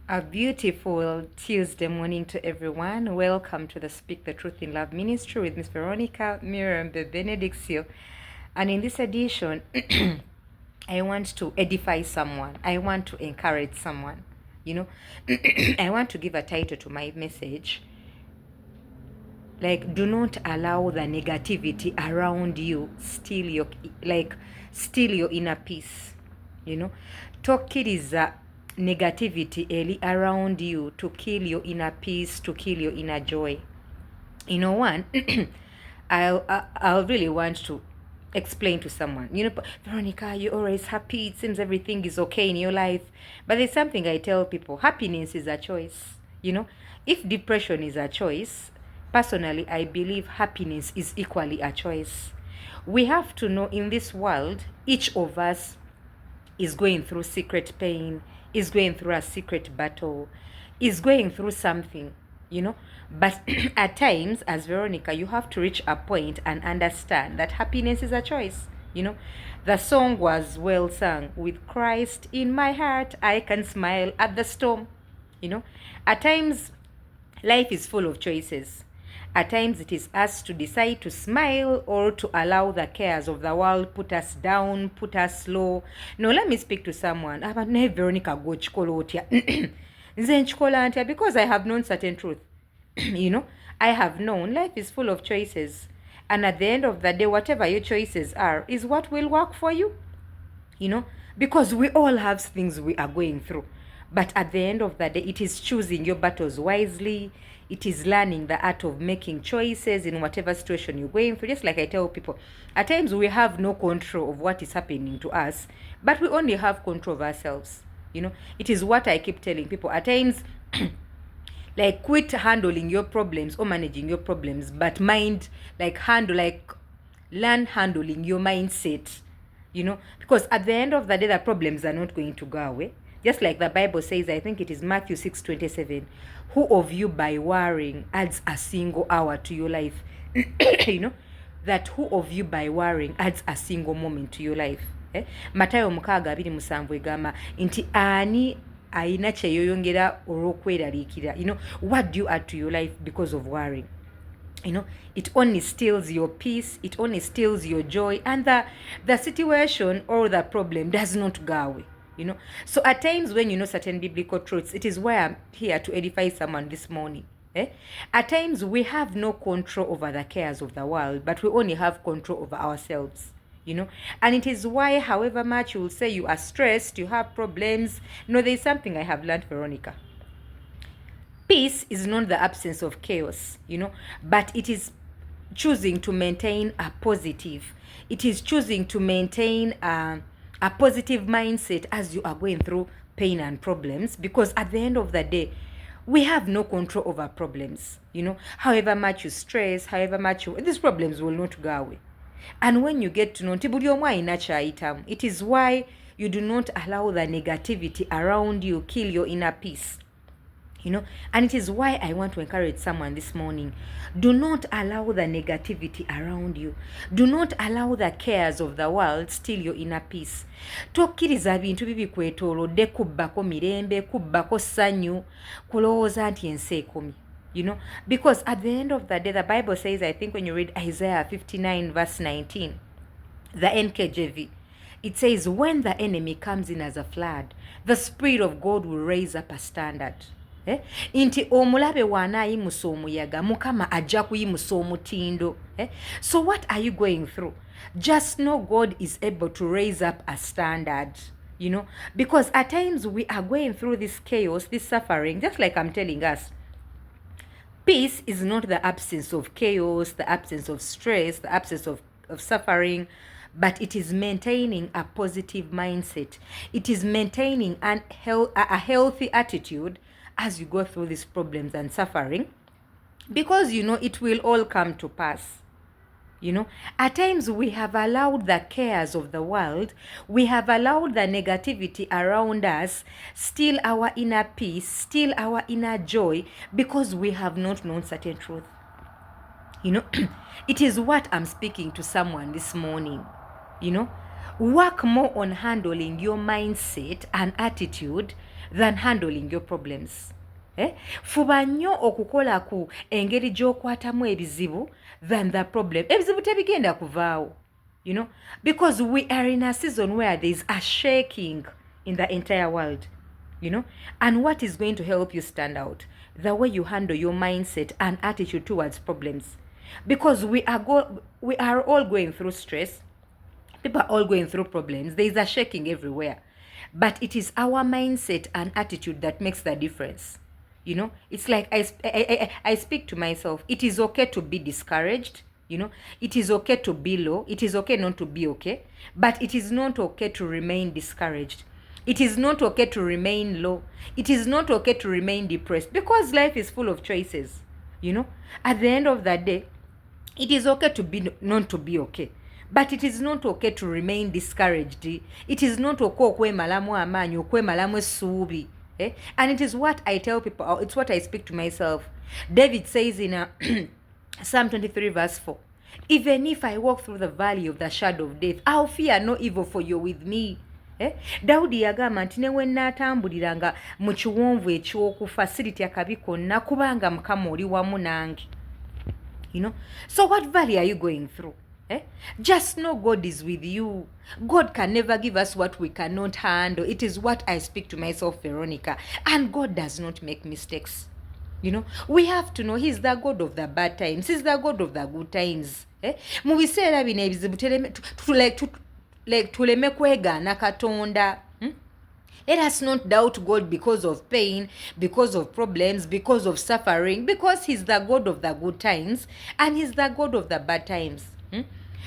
A beautiful Tuesday morning to everyone. Welcome to the Speak the Truth in Love ministry with Miss Veronica Miriam Benedictio. And in this edition, I want to edify someone. I want to encourage someone. I want to give a title to my message. Like, do not allow the negativity around you steal your inner peace. Tokkiriza negativity eri around you to kill your inner peace, to kill your inner joy. One, I'll really want to explain to someone, Veronica, you're always happy. It seems everything is okay in your life. But there's something I tell people: happiness is a choice. If depression is a choice, personally, I believe happiness is equally a choice. We have to know in this world, each of us is going through secret pain, is going through a secret battle, is going through something, But at times, as Veronica, you have to reach a point and understand that happiness is a choice. The song was well sung: with Christ in my heart, I can smile at the storm. At times, life is full of choices. At times, it is us to decide to smile or to allow the cares of the world put us down, put us low. No, let me speak to someone. Veronica, go because I have known certain truth. I have known life is full of choices. And at the end of the day, whatever your choices are is what will work for you. Because we all have things we are going through. But at the end of the day, it is choosing your battles wisely. It is learning the art of making choices in whatever situation you're going through. Just like I tell people, at times we have no control of what is happening to us, but we only have control of ourselves. It is what I keep telling people. At times, quit handling your problems or managing your problems, but learn handling your mindset. Because at the end of the day, the problems are not going to go away. Just like the Bible says, I think it is Matthew 6:27, who of you by worrying adds a single hour to your life? That who of you by worrying adds a single moment to your life? Matayo 6:27 egamba nti ani aina kyeyoyongera olw'okweraliikirira. What do you add to your life because of worrying? It only steals your peace, it only steals your joy, and the situation or the problem does not go away. So at times when you know certain biblical truths, it is why I'm here to edify someone this morning. At times we have no control over the cares of the world, but we only have control over ourselves. And it is why, however much you will say you are stressed, you have problems, there's something I have learned, Veronica. Peace is not the absence of chaos, but it is choosing to maintain a positive. It is choosing to maintain a positive mindset as you are going through pain and problems, because at the end of the day, we have no control over problems. However much you stress, however much these problems will not go away. And when you get to know, it is why you do not allow the negativity around you kill your inner peace. And it is why I want to encourage someone this morning. Do not allow the negativity around you. Do not allow the cares of the world steal your inner peace. Tokkiriza bintu bibikwetoolodde kubbako mirembe, kubbako ssanyu, kulowooza nti ensi ekomi. Because at the end of the day, the Bible says, I think when you read Isaiah 59 verse 19, the NKJV, it says, when the enemy comes in as a flood, the Spirit of God will raise up a standard. Inti omulabe wanaayimusa omuyaga, Mukama ajja kuyimusa omutindo. So what are you going through? Just know God is able to raise up a standard. Because at times we are going through this chaos, this suffering, just like I'm telling us. Peace is not the absence of chaos, the absence of stress, the absence of suffering, but it is maintaining a positive mindset. It is maintaining a healthy attitude as you go through these problems and suffering, because it will all come to pass. At times we have allowed the cares of the world, we have allowed the negativity around us steal our inner peace, steal our inner joy, because we have not known certain truth. It is what I'm speaking to someone this morning. Work more on handling your mindset and attitude than handling your problems. Fuba nnyo okukola ku engeri gy'okwatamu ebizibu than the problem. Ebizibu tebigenda kuvaawo. You know, because we are in a season where there is a shaking in the entire world. You know, and what is going to help you stand out? The way you handle your mindset and attitude towards problems. Because we are all going through stress. People are all going through problems. There is a shaking everywhere. But it is our mindset and attitude that makes the difference. You know, it's like I speak to myself. It is okay to be discouraged. You know, it is okay to be low. It is okay not to be okay. But it is not okay to remain discouraged. It is not okay to remain low. It is not okay to remain depressed, because life is full of choices. You know, at the end of the day, it is okay to be not to be okay. But it is not okay to remain discouraged. It is not okay okwemalamu amaanyi, okwemalamu essuubi. And it is what I tell people, it's what I speak to myself. David says in Psalm 23 verse 4, even if I walk through the valley of the shadow of death, I'll fear no evil, for you're with me. Dawudi yagamba nti ne wennaatambuliranga mu kiwonvu eky'okufa siritya kabi konna, kubanga Mukama oli wamu nange. You know, so what valley are you going through? Just know God is with you. God can never give us what we cannot handle. It is what I speak to myself, Veronica. And God does not make mistakes. You know, we have to know He's the God of the bad times. He's the God of the good times. Mu biseera bino ebizibu tuleme kwegaana Katonda. Let us not doubt God because of pain, because of problems, because of suffering, because He's the God of the good times and He's the God of the bad times.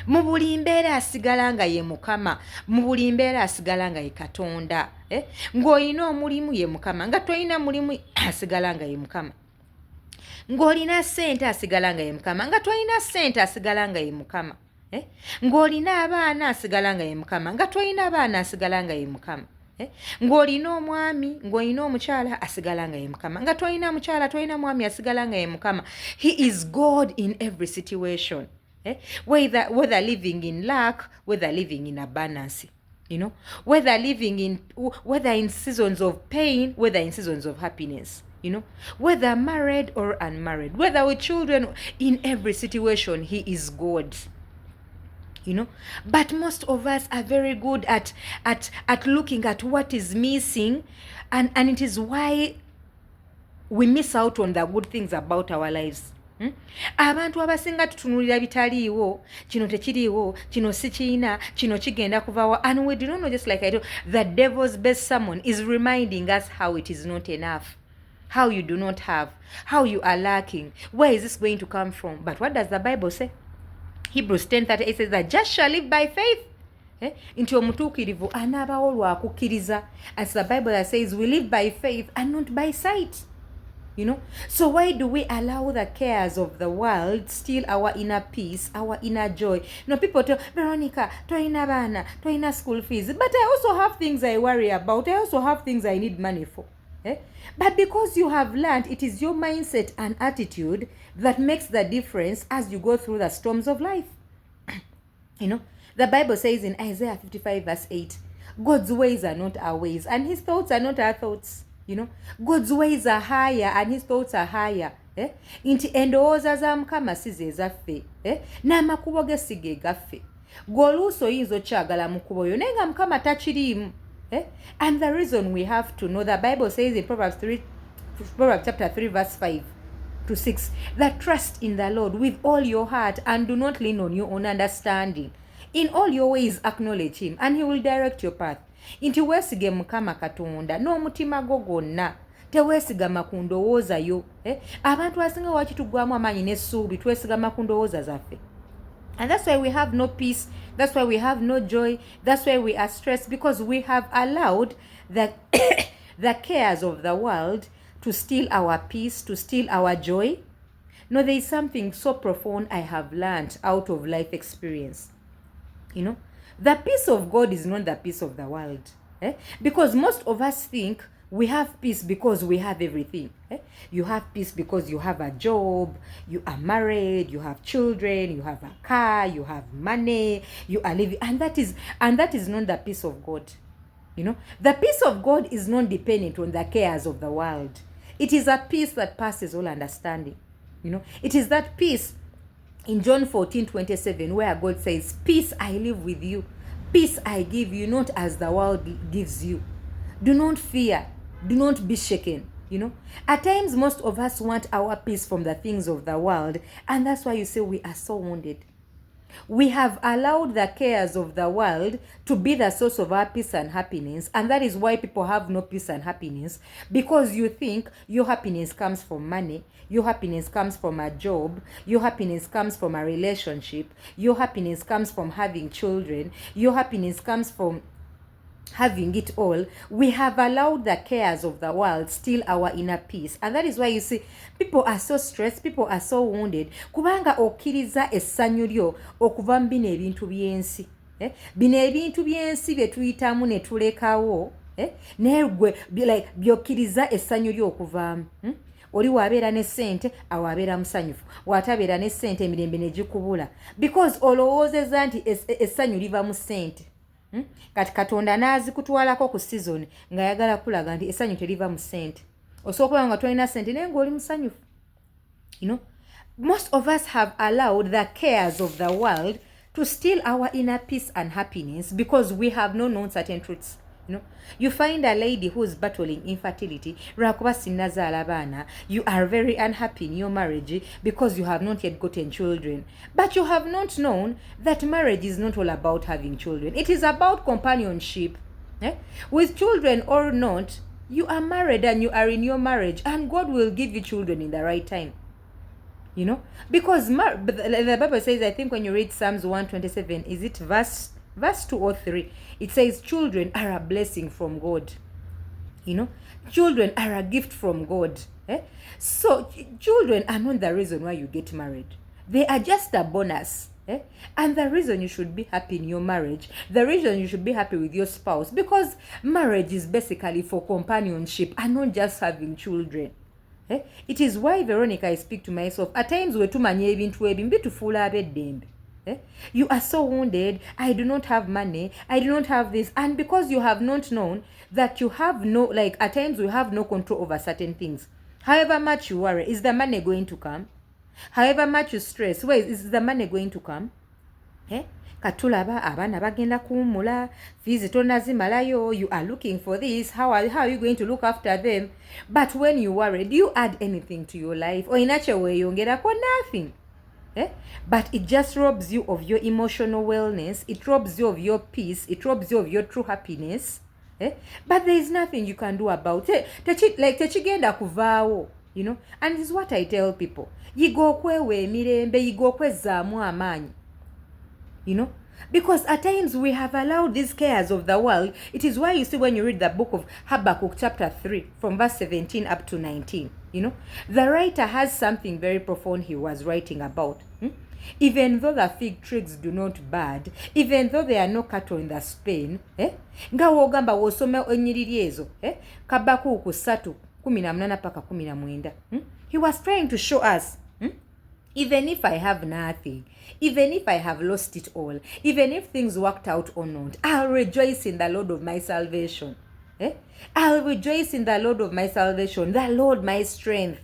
Mu buli mbeera asigala nga ye Mukama, mu buli mbeera asigala nga ye Katonda. Ng'olina omulimu ye Mukama, nga tolina mulimu asigala nga ye Mukama. Ng'olina ssente asigala nga ye Mukama, nga tolina ssente asigala nga ye Mukama. Ng'olina abaana asigala nga ye Mukama, nga tolina baana asigala nga ye Mukama. Ng'olina omwami, ng'olina omukyala asigala nga ye Mukama, nga tolina mukyala, tolina mwami asigala nga ye Mukama. He is God in every situation. Whether living in lack, whether living in abundance, you know, whether in seasons of pain, whether in seasons of happiness, you know, whether married or unmarried, whether with children, in every situation, He is God. You know, but most of us are very good at looking at what is missing, and it is why we miss out on the good things about our lives. Abantu abasinga tutunulira bitaliiwo, kino tekiriiwo, kino sikiina, kino kigenda kuvaawo, and we do not know, just like I do, the devil's best sermon is reminding us how it is not enough, how you do not have, how you are lacking, where is this going to come from? But what does the Bible say? Hebrews 10:38 says that just shall live by faith. Nti omutuukirivu anaabawo lwa kukkiriza. As the Bible that says we live by faith and not by sight. You know, so why do we allow the cares of the world steal our inner peace, our inner joy? You know, people tell Veronica, toina bana, toina school fees, but I also have things I worry about. I also have things I need money for. But because you have learned, it is your mindset and attitude that makes the difference as you go through the storms of life. You know, the Bible says in Isaiah 55 verse 8, God's ways are not our ways, and His thoughts are not our thoughts. You know, God's ways are higher and His thoughts are higher. Inti endowooza za Mukama si ze zaffe, n'amakubo ge si ge gaffe. Gw'oluusi oyinza okyagala mu kkubo yo naye nga Mukama takiriimu. And the reason we have to know, the Bible says in Proverbs chapter 3 verse 5 to 6, that trust in the Lord with all your heart and do not lean on your own understanding. In all your ways acknowledge Him and He will direct your path. Inti weesige Mukama Katonda n'omutima gwo gwonna, teweesigama ku ndowooza yo. Abantu asinga waki tugwamu amaanyi n'essuubi, twesigama ku ndowooza zaffe. And that's why we have no peace. That's why we have no joy. That's why we are stressed, because we have allowed the cares of the world to steal our peace, to steal our joy. No, there is something so profound I have learned out of life experience. You know, the peace of God is not the peace of the world. Because most of us think We have peace because we have everything. You have peace because you have a job, you are married, you have children, you have a car, you have money, you are living, and that is not the peace of God. The peace of God is not dependent on the cares of the world. It is a peace that passes all understanding. It is that peace in John 14:27 where God says, peace I live with you, peace I give you, not as the world gives you. Do not fear, do not be shaken. At times most of us want our peace from the things of the world, and that's why you say we are so wounded. We have allowed the cares of the world to be the source of our peace and happiness, and that is why people have no peace and happiness, because you think your happiness comes from money, your happiness comes from a job, your happiness comes from a relationship, your happiness comes from having children, your happiness comes from having it all. We have allowed the cares of the world steal our inner peace, and that is why you see people are so stressed, people are so wounded, kubanga okkiriza essanyu lyo okuva mu bino ebintu byensi. Bino ebintu byensi bye tuyitamu ne tulekawo, naye gwe byokkiriza essanyu lyo okuvaamu. Oli wabeera ne ssente, awo abeera musanyufu. Watabeera ne ssente, emirembe ne gikubula, because olowoozezza nti essanyu liva mu ssente. Kati Katonda n'azikutwalako ku season nga yagala kulaga nti essanyu teriva mu ssente. Osooka nga tolina ssente naye ng'oli musanyufu. Most of us have allowed the cares of the world to steal our inner peace and happiness because we have not known certain truths. You find a lady who is battling infertility, you are very unhappy in your marriage because you have not yet gotten children. But you have not known that marriage is not all about having children. It is about companionship. With children or not, you are married and you are in your marriage, and God will give you children in the right time. Because the Bible says, I think when you read Psalms 127, is it verse 2 or 3, it says children are a blessing from God. Children are a gift from God. So children are not the reason why you get married. They are just a bonus. And the reason you should be happy in your marriage, the reason you should be happy with your spouse, because marriage is basically for companionship and not just having children. It is why, Veronica, I speak to myself. At times we tumanye ebintu ebimbi tufuula abeddembe. You are so wounded. I do not have money. I do not have this. And because you have not known that you have no, at times we have no control over certain things. However much you worry, is the money going to come? However much you stress, where is the money going to come? Katulaba abana bagenda kuwummula, fees tonazimalayo, you are looking for this, how are you going to look after them? But when you worry, do you add anything to your life? Or in a way yongerako nothing? But it just robs you of your emotional wellness, it robs you of your peace, it robs you of your true happiness. But there is nothing you can do about it. Techigenda kuvaawo, and this is what I tell people. Yiga okwewa emirembe, yiga okwezzaamu amaanyi. Because at times we have allowed these cares of the world. It is why you see when you read the book of Habakkuk chapter 3 from verse 17 up to 19, the writer has something very profound he was writing about. Even though the fig trees do not bud, even though there are no cattle in the Spain, nga wogamba wosome ennyiriri ezo, Habakkuk 3:18 paka 19. He was trying to show us, even if I have nothing, even if I have lost it all, even if things worked out or not, I'll rejoice in the Lord of my salvation. I'll rejoice in the Lord of my salvation, the Lord my strength.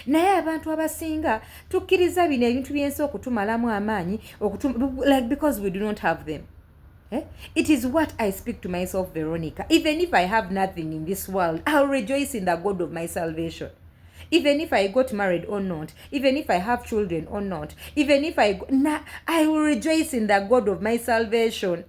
Naye abantu abasinga tukkiriza bino ebintu byensi okutumalamu amaanyi because we do not have them. It is what I speak to myself, Veronica. Even if I have nothing in this world, I'll rejoice in the God of my salvation. Even if I got married or not, even if I have children or not, even if I will rejoice in the God of my salvation.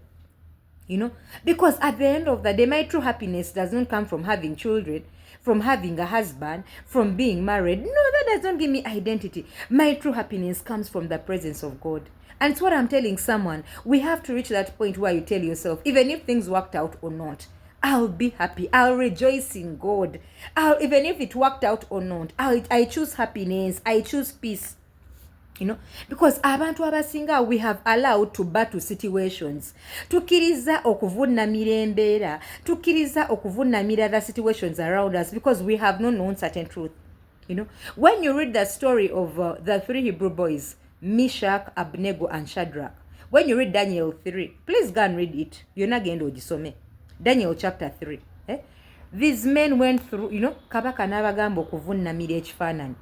Because at the end of the day, my true happiness does not come from having children, from having a husband, from being married. No, that does not give me identity. My true happiness comes from the presence of God. And it's what I'm telling someone. We have to reach that point where you tell yourself, even if things worked out or not, I'll be happy. I'll rejoice in God. Even if it worked out or not, I choose happiness. I choose peace. Because abantu abasinga we have allowed to battle situations. Tukkiriza okuvunnamira embeera, tukkiriza okuvunnamira the situations around us because we have not known certain truth. When you read the story of the three Hebrew boys, Meshach, Abednego, and Shadrach, when you read Daniel 3, please go and read it. You're not going to ojisome. Daniel chapter 3. These men went through, kabaka n'abagamba okuvunnamira ekifaananyi.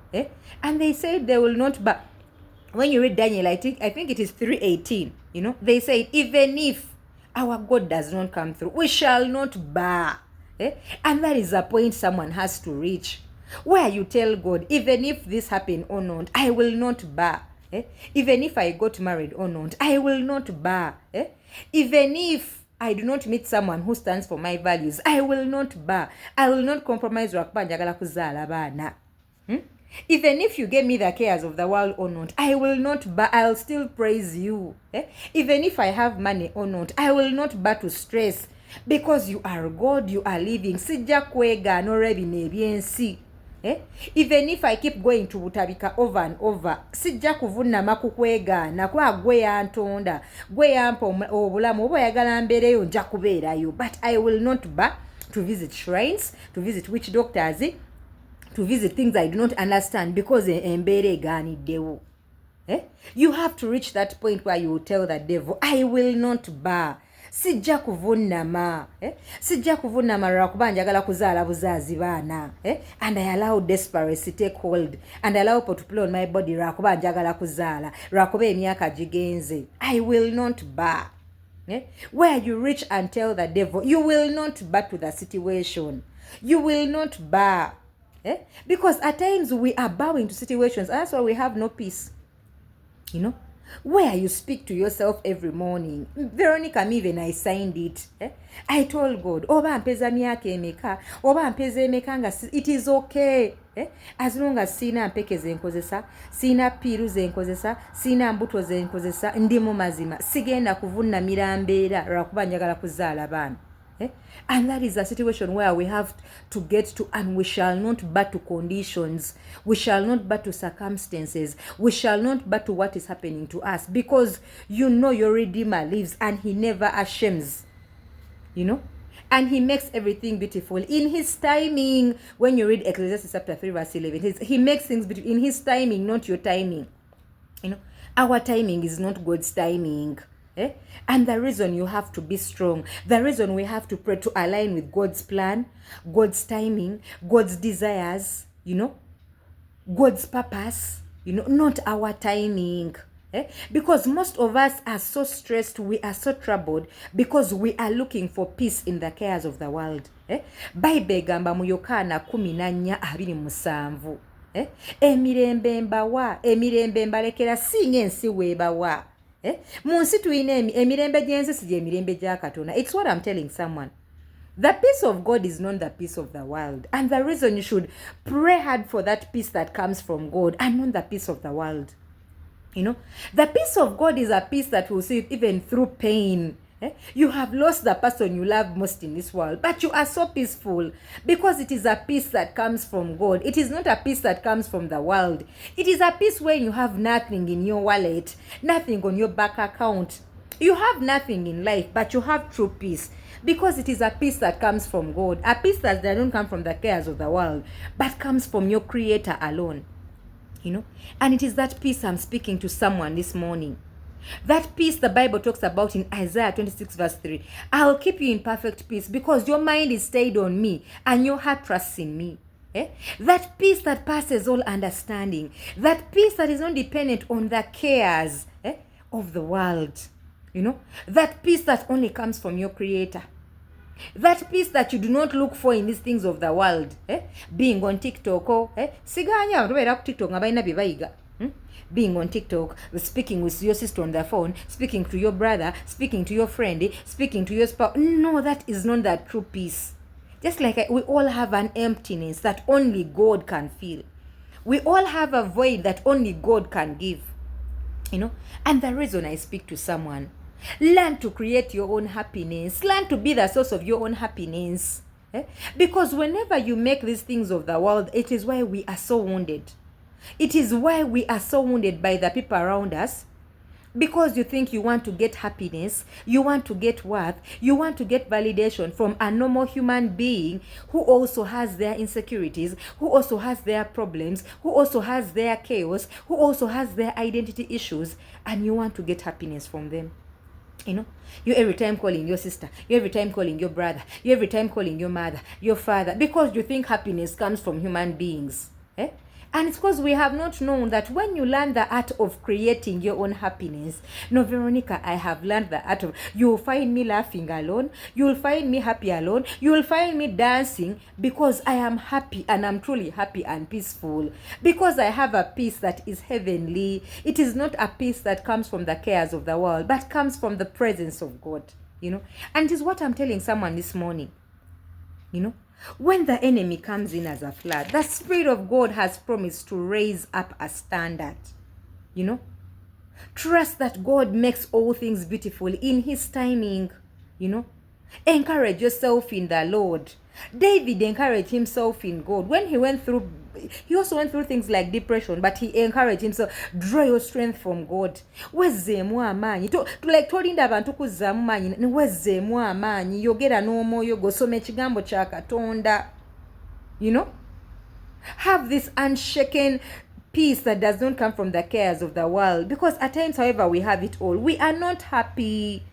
And they said they will not bow. When you read Daniel, I think it is 3:18, they say, even if our God does not come through, we shall not bow. And that is a point someone has to reach, where you tell God, even if this happen or not, I will not bow. Even if I got married or not, I will not bow. Even if I do not meet someone who stands for my values, I will not bow. I will not compromise. Even if you gave me the cares of the world or not, I will not bow. I'll still praise you. Even if I have money or not, I will not bow to stress. Because you are God, you are living. Sijja kwega no rebine ebyensi. Even if I keep going to Butabika over and over, sijja kuvunnama kukwegaana kwa gwe yantonda, gwe yampa obulamu, oba oyagala mbeereyo nja kubeerayo. But I will not bow to visit shrines, to visit witch doctors, to visit things I do not understand because embeera egaaniddewo. You have to reach that point where you will tell the devil, I will not bow. Sijja kuvunnama. Sijja kuvunnama lwakuba njagala kuzaala buzaazi baana. And I allow desperation take hold. And I allow people to play on my body lwakuba njagala kuzaala. Lwakuba emyaka gigenze. I will not bow. Where you reach and tell the devil, you will not bow to the situation. You will not bow. Because at times we are bowing to situations, and that's why we have no peace. Where you speak to yourself every morning. Veronica, even I signed it. I told God, oba mpeza myaka emeka, oba mpeza emeka nga it is okay. As long as sina mpeke zenkozesa, sina piru zenkozesa, sina mbuto zenkozesa, ndi mu mazima. Sigenda kuvunnamira mbeera lwakuba njagala kuzaala baana. And that is a situation where we have to get to, and we shall not bow to conditions. We shall not bow to circumstances. We shall not bow to what is happening to us, because your Redeemer lives and he never ashames. And he makes everything beautiful in his timing. When you read Ecclesiastes chapter 3 verse 11, he makes things beautiful in his timing, not your timing. Our timing is not God's timing. And the reason you have to be strong, the reason we have to pray to align with God's plan, God's timing, God's desires, God's purpose, not our timing. Because most of us are so stressed, we are so troubled because we are looking for peace in the cares of the world. Bible egamba mu Yokaana 14:27. Emirembe mbawa, emirembe mbalekera si ng'ensi weebawa. Munsi tuyina emirembe gy'ensi si emirembe gya Katonda. It's what I'm telling someone. The peace of God is not the peace of the world. And the reason you should pray hard for that peace that comes from God and not the peace of the world. The peace of God is a peace that will see even through pain. You have lost the person you love most in this world, but you are so peaceful because it is a peace that comes from God. It is not a peace that comes from the world. It is a peace where you have nothing in your wallet, nothing on your bank account. You have nothing in life, but you have true peace because it is a peace that comes from God, a peace that doesn't come from the cares of the world, but comes from your Creator alone. And it is that peace I'm speaking to someone this morning. That peace the Bible talks about in Isaiah 26 verse 3. I'll keep you in perfect peace because your mind is stayed on me and your heart trusts in me. That peace that passes all understanding. That peace that is not dependent on the cares of the world. That peace that only comes from your Creator. That peace that you do not look for in these things of the world. Being on TikTok. Siganya abantu ku TikTok nga balina bye bayiga. Being on TikTok, speaking with your sister on the phone, speaking to your brother, speaking to your friend, speaking to your spouse. No, that is not that true peace. Just like we all have an emptiness that only God can fill. We all have a void that only God can give. And the reason I speak to someone, learn to create your own happiness. Learn to be the source of your own happiness. Because whenever you make these things of the world, it is why we are so wounded. It is why we are so wounded by the people around us. Because you think you want to get happiness, you want to get worth, you want to get validation from a normal human being who also has their insecurities, who also has their problems, who also has their chaos, who also has their identity issues, and you want to get happiness from them. You know, you every time calling your sister, you every time calling your brother, you every time calling your mother, your father, because you think happiness comes from human beings. And it's because we have not known that when you learn the art of creating your own happiness. No, Veronica, I have learned the art of, you'll find me laughing alone, you'll find me happy alone, you'll find me dancing because I am happy and I'm truly happy and peaceful. Because I have a peace that is heavenly. It is not a peace that comes from the cares of the world, but comes from the presence of God, you know. And it is what I'm telling someone this morning, you know. When the enemy comes in as a flood, the Spirit of God has promised to raise up a standard, you know. Trust that God makes all things beautiful in His timing, you know. Encourage yourself in the Lord. David encouraged himself in God. When he also went through things like depression, but he encouraged himself, draw your strength from God. Wezzemu amaanyi. Like tolinda abantu kuzzamu maanyi, ne wezzemu amaanyi, yogera n'omwoyo gosoma ekigambo kya Katonda. You know? Have this unshaken peace that does not come from the cares of the world. Because at times, however, we have it all, we are not happy.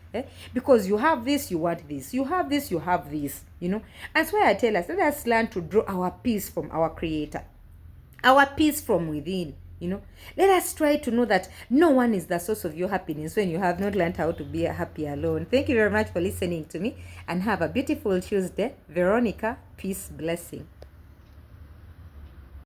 Because you have this, you want this. You have this, you have this. You know? And so I tell us, let us learn to draw our peace from our Creator. Our peace from within. You know? Let us try to know that no one is the source of your happiness when you have not learned how to be happy alone. Thank you very much for listening to me. And have a beautiful Tuesday. Veronica, peace, blessing.